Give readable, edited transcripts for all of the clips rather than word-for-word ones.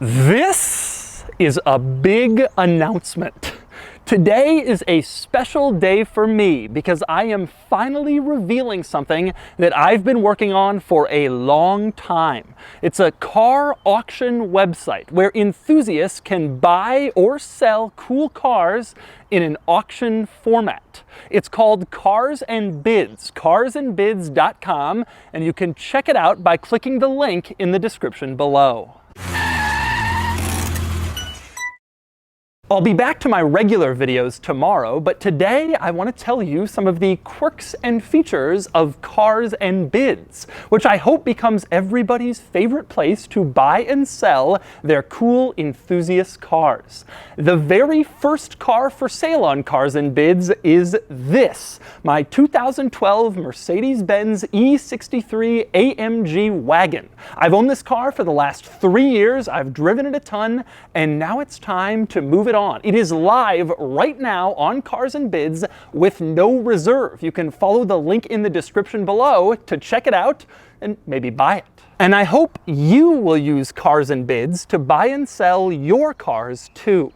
This is a big announcement. Today is a special day for me because I am finally revealing something that I've been working on for a long time. It's a car auction website where enthusiasts can buy or sell cool cars in an auction format. It's called Cars and Bids, carsandbids.com, and you can check it out by clicking the link in the description below. I'll be back to my regular videos tomorrow, but today I want to tell you some of the quirks and features of Cars and Bids, which I hope becomes everybody's favorite place to buy and sell their cool enthusiast cars. The very first car for sale on Cars and Bids is this, my 2012 Mercedes-Benz E63 AMG wagon. I've owned this car for the last 3 years, I've driven it a ton, and now it's time to move it on. It is live right now on Cars and Bids with no reserve. You can follow the link in the description below to check it out and maybe buy it. And I hope you will use Cars and Bids to buy and sell your cars too.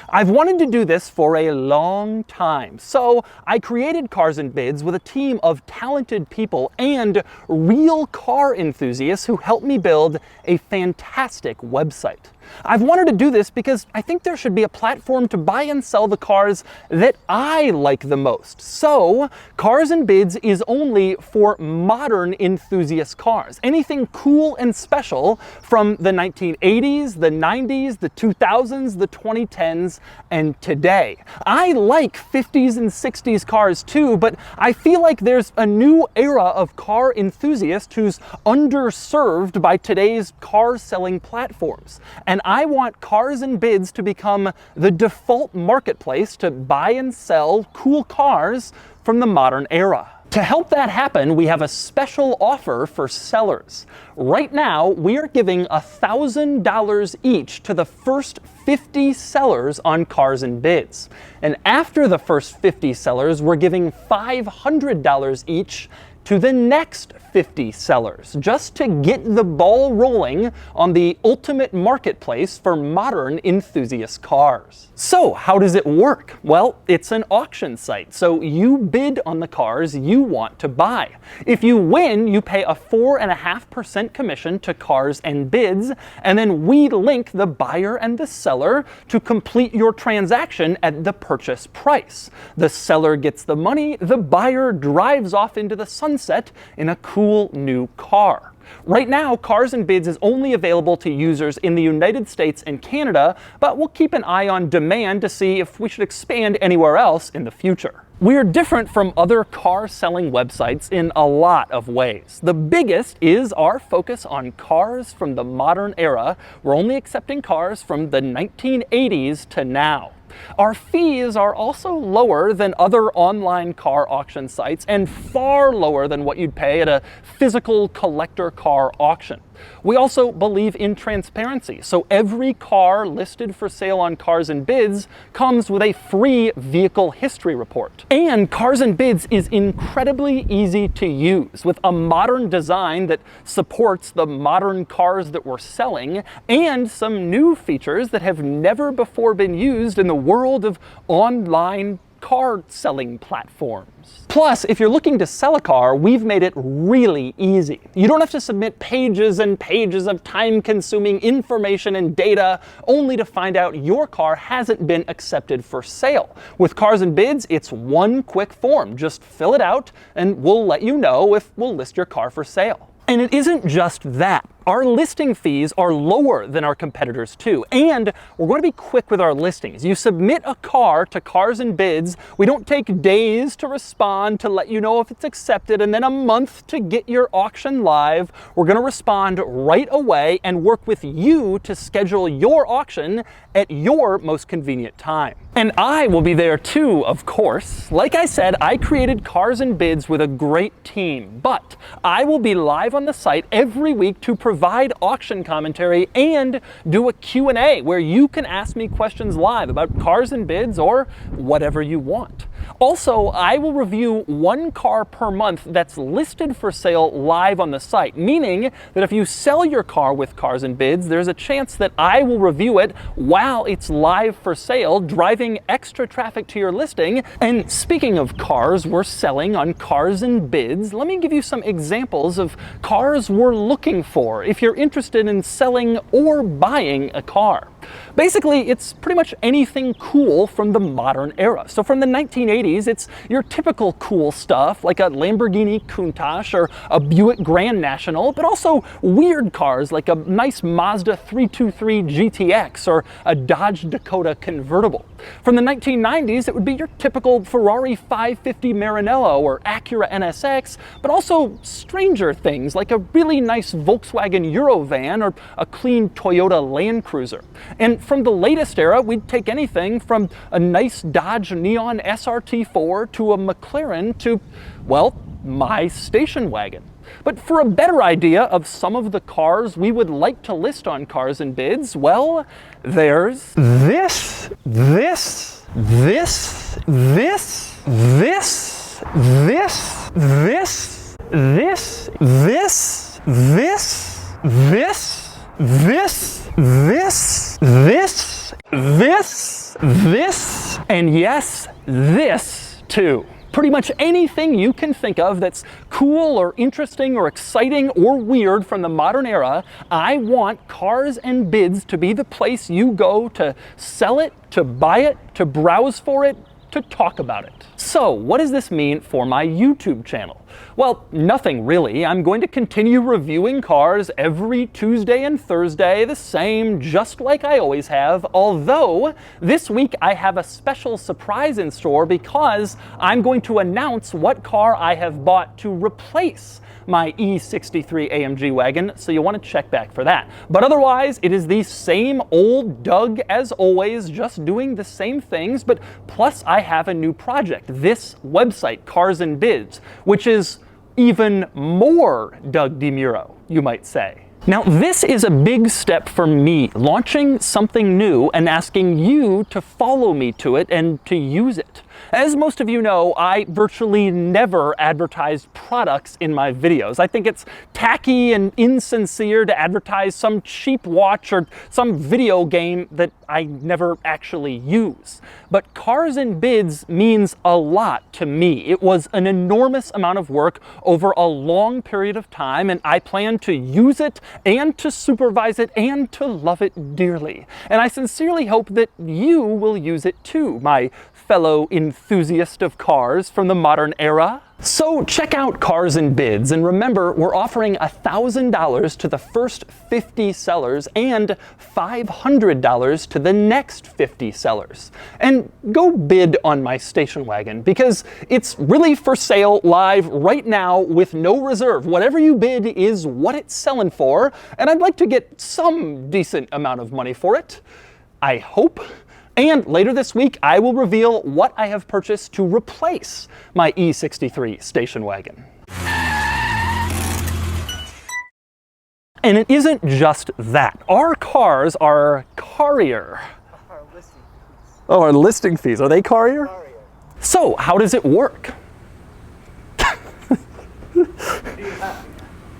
I've wanted to do this for a long time, so I created Cars and Bids with a team of talented people and real car enthusiasts who helped me build a fantastic website. I've wanted to do this because I think there should be a platform to buy and sell the cars that I like the most. So, Cars and Bids is only for modern enthusiast cars. Anything cool and special from the 1980s, the 90s, the 2000s, the 2010s, and today. I like 50s and 60s cars too, but I feel like there's a new era of car enthusiast who's underserved by today's car selling platforms. And I want Cars and Bids to become the default marketplace to buy and sell cool cars from the modern era. To help that happen, we have a special offer for sellers. Right now, we are giving $1,000 each to the first 50 sellers on Cars and Bids. And after the first 50 sellers, we're giving $500 each to the next 50 sellers, just to get the ball rolling on the ultimate marketplace for modern enthusiast cars. So how does it work? Well, it's an auction site, so you bid on the cars you want to buy. If you win, you pay a 4.5% commission to Cars and Bids, and then we link the buyer and the seller to complete your transaction at the purchase price. The seller gets the money, the buyer drives off into the sunset in a cool new car. Right now, Cars and Bids is only available to users in the United States and Canada, but we'll keep an eye on demand to see if we should expand anywhere else in the future. We're different from other car selling websites in a lot of ways. The biggest is our focus on cars from the modern era. We're only accepting cars from the 1980s to now. Our fees are also lower than other online car auction sites and far lower than what you'd pay at a physical collector car auction. We also believe in transparency, so every car listed for sale on Cars and Bids comes with a free vehicle history report. And Cars and Bids is incredibly easy to use, with a modern design that supports the modern cars that we're selling, and some new features that have never before been used in the world of online car selling platforms. Plus, if you're looking to sell a car, we've made it really easy. You don't have to submit pages and pages of time-consuming information and data only to find out your car hasn't been accepted for sale. With Cars and Bids, it's one quick form. Just fill it out and we'll let you know if we'll list your car for sale. And it isn't just that. Our listing fees are lower than our competitors too, and we're going to be quick with our listings. You submit a car to Cars and Bids, we don't take days to respond to let you know if it's accepted, and then a month to get your auction live. We're going to respond right away and work with you to schedule your auction at your most convenient time. And I will be there too, of course. Like I said, I created Cars and Bids with a great team, but I will be live on the site every week to provide auction commentary and do a Q&A where you can ask me questions live about Cars and Bids or whatever you want. Also, I will review one car per month that's listed for sale live on the site, meaning that if you sell your car with Cars and Bids, there's a chance that I will review it while it's live for sale, driving extra traffic to your listing. And speaking of cars we're selling on Cars and Bids, let me give you some examples of cars we're looking for if you're interested in selling or buying a car. Basically, it's pretty much anything cool from the modern era. So from the 1980s, it's your typical cool stuff like a Lamborghini Countach or a Buick Grand National, but also weird cars like a nice Mazda 323 GTX or a Dodge Dakota convertible. From the 1990s, it would be your typical Ferrari 550 Maranello or Acura NSX, but also stranger things like a really nice Volkswagen Eurovan or a clean Toyota Land Cruiser. And from the latest era, we'd take anything from a nice Dodge Neon SRT4 to a McLaren to, well, my station wagon. But for a better idea of some of the cars we would like to list on Cars and Bids, well, there's this, this, this, this, this, this, this, this, this, this, this, this, this, this, this, this, and yes, this too. Pretty much anything you can think of that's cool or interesting or exciting or weird from the modern era, I want Cars and Bids to be the place you go to sell it, to buy it, to browse for it, to talk about it. So what does this mean for my YouTube channel? Well, nothing really. I'm going to continue reviewing cars every Tuesday and Thursday, the same, just like I always have, although this week I have a special surprise in store because I'm going to announce what car I have bought to replace my E63 AMG wagon, so you'll want to check back for that. But otherwise, it is the same old Doug as always, just doing the same things, but plus I have a new project, this website, Cars and Bids, which is even more Doug DeMuro, you might say. Now, this is a big step for me, launching something new and asking you to follow me to it and to use it. As most of you know, I virtually never advertise products in my videos. I think it's tacky and insincere to advertise some cheap watch or some video game that I never actually use. But Cars and Bids means a lot to me. It was an enormous amount of work over a long period of time, and I plan to use it and to supervise it and to love it dearly. And I sincerely hope that you will use it too, my fellow enthusiast of cars from the modern era. So check out Cars and Bids, and remember, we're offering $1,000 to the first 50 sellers and $500 to the next 50 sellers. And go bid on my station wagon, because it's really for sale live right now with no reserve. Whatever you bid is what it's selling for, and I'd like to get some decent amount of money for it, I hope. And later this week, I will reveal what I have purchased to replace my E63 station wagon. And it isn't just that. Our cars are Carrier. Our listing fees. Oh, our listing fees. Are they Carrier? Carrier. So, how does it work?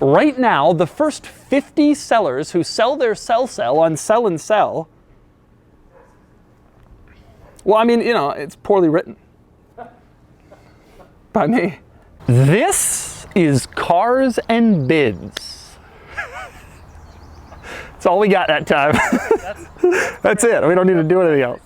Right now, the first 50 sellers who sell their sell on Sell and Sell. Well, I mean, you know, it's poorly written by me. This is Cars and Bids. That's all we got that time. That's it. We don't need to do anything else.